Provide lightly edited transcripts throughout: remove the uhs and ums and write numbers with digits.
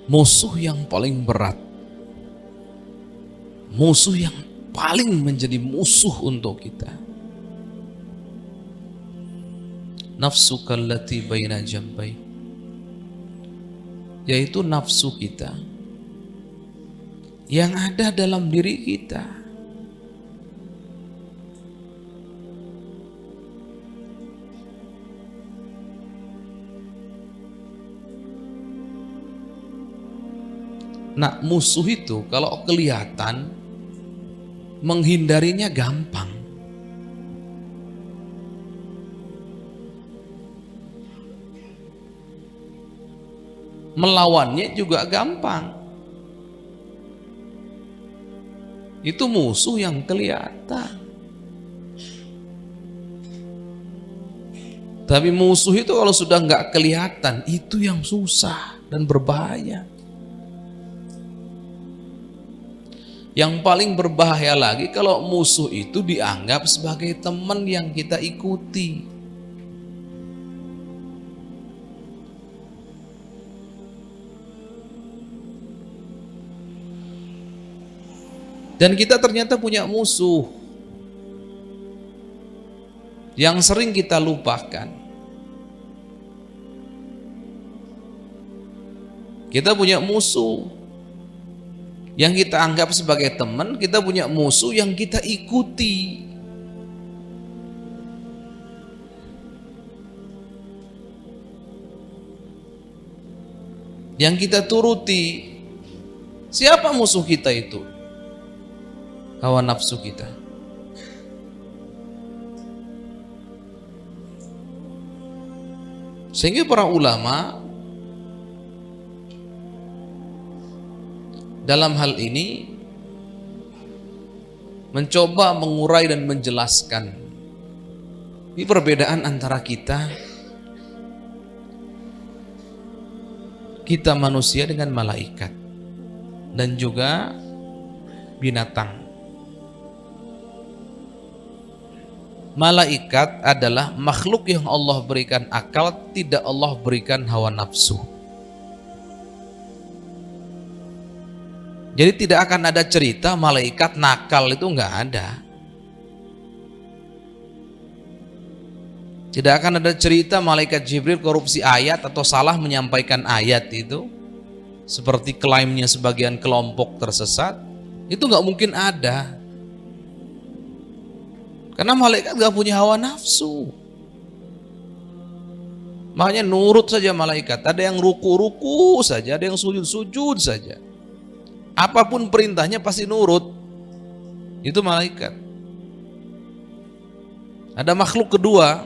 musuh yang paling berat, musuh yang paling menjadi musuh untuk kita, nafsu kallati baina jambai, yaitu nafsu kita yang ada dalam diri kita. Nah, musuh itu kalau kelihatan, menghindarinya gampang. Melawannya juga gampang. Itu musuh yang kelihatan. Tapi musuh itu kalau sudah nggak kelihatan, itu yang susah dan berbahaya. Yang paling berbahaya lagi kalau musuh itu dianggap sebagai teman yang kita ikuti. Dan kita ternyata punya musuh yang sering kita lupakan. Kita punya musuh yang kita anggap sebagai teman, kita punya musuh yang kita ikuti. Yang kita turuti. Siapa musuh kita itu? Hawa nafsu kita. Sehingga para ulama dalam hal ini mencoba mengurai dan menjelaskan ini perbedaan antara kita manusia dengan malaikat dan juga binatang. Malaikat adalah makhluk yang Allah berikan akal, tidak Allah berikan hawa nafsu. Jadi tidak akan ada cerita malaikat nakal, itu nggak ada. Tidak akan ada cerita malaikat Jibril korupsi ayat atau salah menyampaikan ayat itu, seperti klaimnya sebagian kelompok tersesat. Itu nggak mungkin ada. Karena malaikat nggak punya hawa nafsu. Makanya nurut saja malaikat. Ada yang ruku-ruku saja, ada yang sujud-sujud saja. Apapun perintahnya pasti nurut. Itu malaikat. Ada makhluk kedua,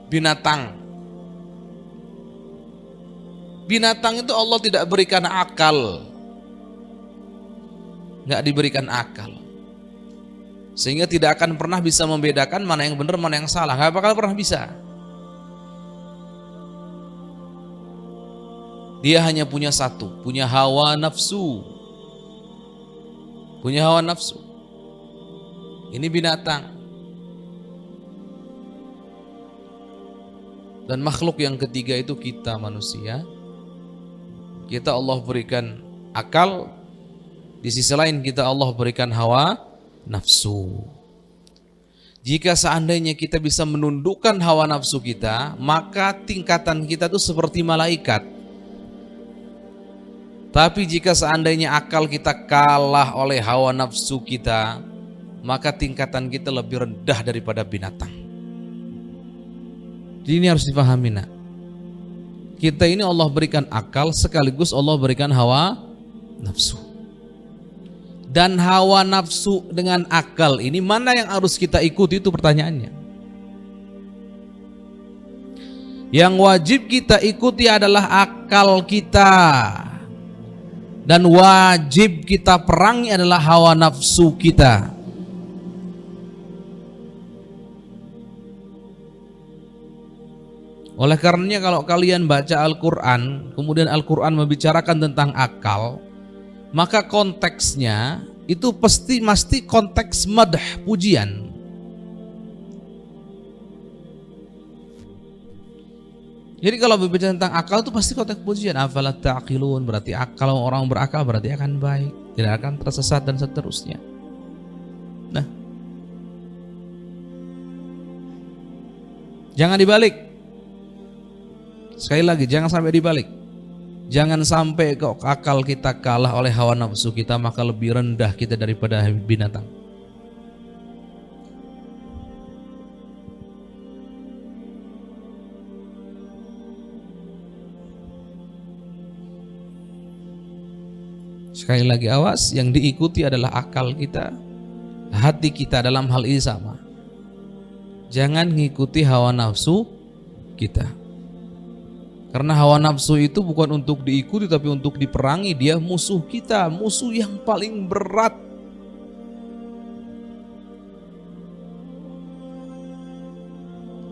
binatang. Binatang itu Allah tidak berikan akal. Nggak diberikan akal. Sehingga tidak akan pernah bisa membedakan mana yang benar, mana yang salah. Nggak bakal pernah bisa. Dia hanya punya satu, punya hawa nafsu. Punya hawa nafsu. Ini binatang. Dan makhluk yang ketiga itu kita manusia. Kita Allah berikan akal, di sisi lain kita Allah berikan hawa nafsu. Jika seandainya kita bisa menundukkan hawa nafsu kita, maka tingkatan kita itu seperti malaikat. Tapi jika seandainya akal kita kalah oleh hawa nafsu kita, maka tingkatan kita lebih rendah daripada binatang. Jadi ini harus dipahami, nak. Kita ini Allah berikan akal, sekaligus Allah berikan hawa nafsu. Dan hawa nafsu dengan akal ini mana yang harus kita ikuti, itu pertanyaannya. Yang wajib kita ikuti adalah akal kita. Dan wajib kita perangi adalah hawa nafsu kita. Oleh karenanya kalau kalian baca Al-Quran, kemudian Al-Quran membicarakan tentang akal, maka konteksnya itu mesti konteks madh, pujian. Jadi kalau berbicara tentang akal itu pasti konteks pujian. Afala ta'qilun, berarti kalau orang berakal berarti akan baik, tidak akan tersesat dan seterusnya. Nah, jangan dibalik. Sekali lagi, jangan sampai dibalik. Jangan sampai kok akal kita kalah oleh hawa nafsu kita, maka lebih rendah kita daripada binatang. Sekali lagi, awas, yang diikuti adalah akal kita, hati kita dalam hal ini sama. Jangan ngikuti hawa nafsu kita. Karena hawa nafsu itu bukan untuk diikuti tapi untuk diperangi. Dia musuh kita, musuh yang paling berat.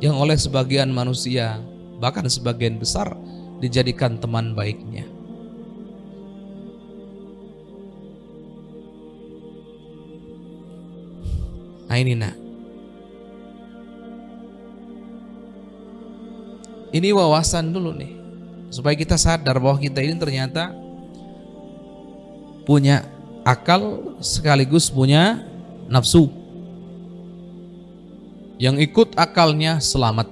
Yang oleh sebagian manusia, bahkan sebagian besar, dijadikan teman baiknya. Nah ini ini wawasan dulu nih, supaya kita sadar bahwa kita ini ternyata punya akal sekaligus punya nafsu. Yang ikut akalnya selamat,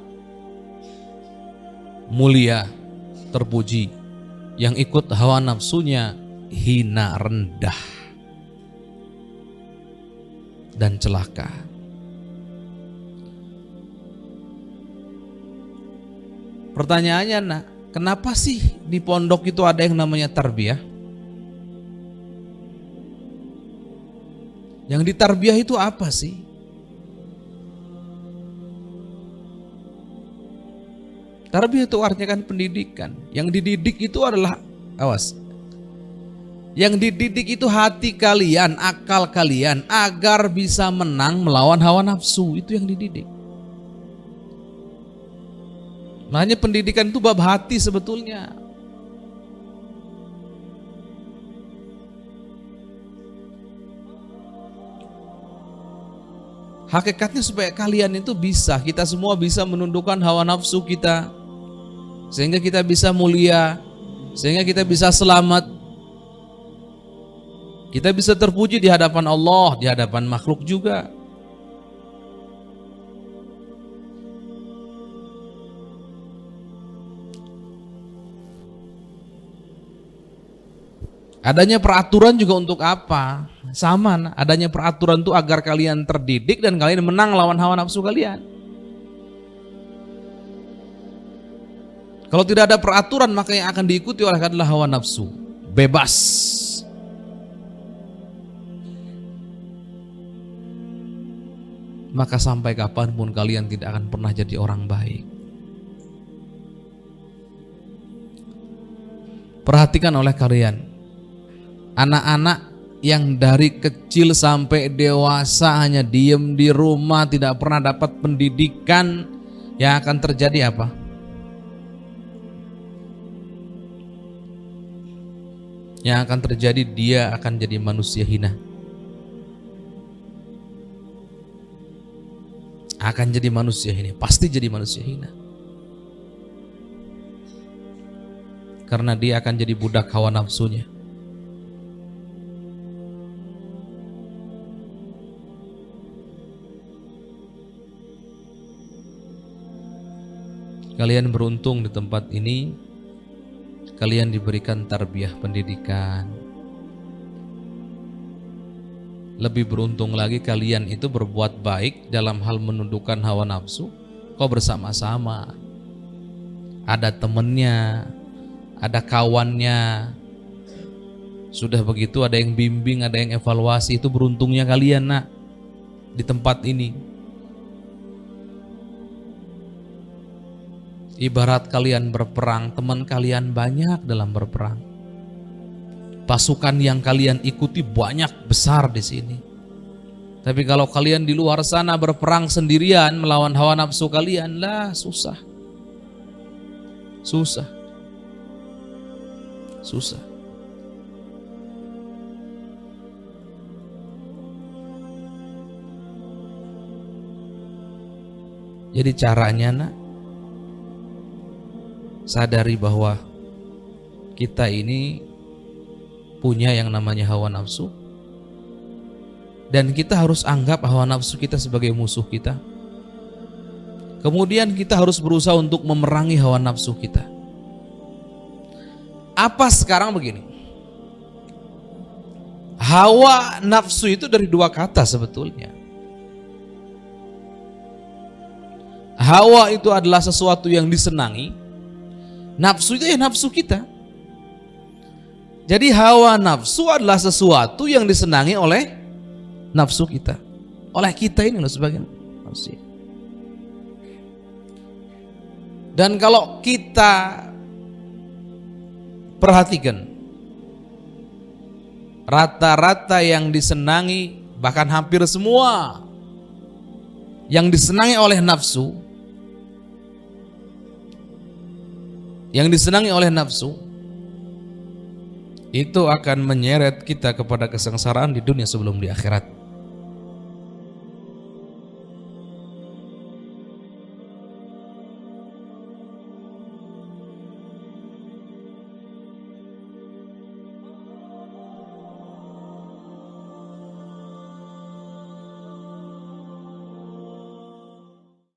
mulia, terpuji. Yang ikut hawa nafsunya hina, rendah, dan celaka. Pertanyaannya, nak, kenapa sih di pondok itu ada yang namanya tarbiyah? Yang ditarbiyah itu apa sih? Tarbiyah itu artinya kan pendidikan. Yang dididik itu adalah, awas, yang dididik itu hati kalian, akal kalian, agar bisa menang melawan hawa nafsu. Itu yang dididik. Makanya pendidikan itu bab hati sebetulnya. Hakikatnya supaya kalian itu bisa, kita semua bisa menundukkan hawa nafsu kita, sehingga kita bisa mulia, sehingga kita bisa selamat, kita bisa terpuji di hadapan Allah, di hadapan makhluk juga. Adanya peraturan juga untuk apa? Sama, adanya peraturan itu agar kalian terdidik dan kalian menang lawan hawa nafsu kalian. Kalau tidak ada peraturan, maka yang akan diikuti oleh adalah hawa nafsu. Bebas. Maka sampai kapanpun kalian tidak akan pernah jadi orang baik. Perhatikan oleh kalian, anak-anak yang dari kecil sampai dewasa hanya diem di rumah, tidak pernah dapat pendidikan, yang akan terjadi apa? Yang akan terjadi, dia akan jadi manusia hina. Akan jadi manusia hina, pasti jadi manusia hina. Karena dia akan jadi budak hawa nafsunya. Kalian beruntung di tempat ini, kalian diberikan tarbiyah pendidikan. Lebih beruntung lagi kalian itu berbuat baik dalam hal menundukkan hawa nafsu, kok bersama-sama. Ada temennya, ada kawannya. Sudah begitu ada yang bimbing, ada yang evaluasi. Itu beruntungnya kalian, nak, di tempat ini. Ibarat kalian berperang, teman kalian banyak dalam berperang. Pasukan yang kalian ikuti banyak, besar di sini. Tapi kalau kalian di luar sana berperang sendirian melawan hawa nafsu kalian, lah susah. Susah. Susah. Jadi caranya, nak, sadari bahwa kita ini punya yang namanya hawa nafsu, dan kita harus anggap hawa nafsu kita sebagai musuh kita. Kemudian kita harus berusaha untuk memerangi hawa nafsu kita. Apa sekarang begini, hawa nafsu itu dari dua kata sebetulnya. Hawa itu adalah sesuatu yang disenangi, nafsu itu ya nafsu kita. Jadi hawa nafsu adalah sesuatu yang disenangi oleh nafsu kita, oleh kita ini loh sebagai manusia. Dan kalau kita perhatikan, rata-rata yang disenangi, bahkan hampir semua yang disenangi oleh nafsu, itu akan menyeret kita kepada kesengsaraan di dunia sebelum di akhirat.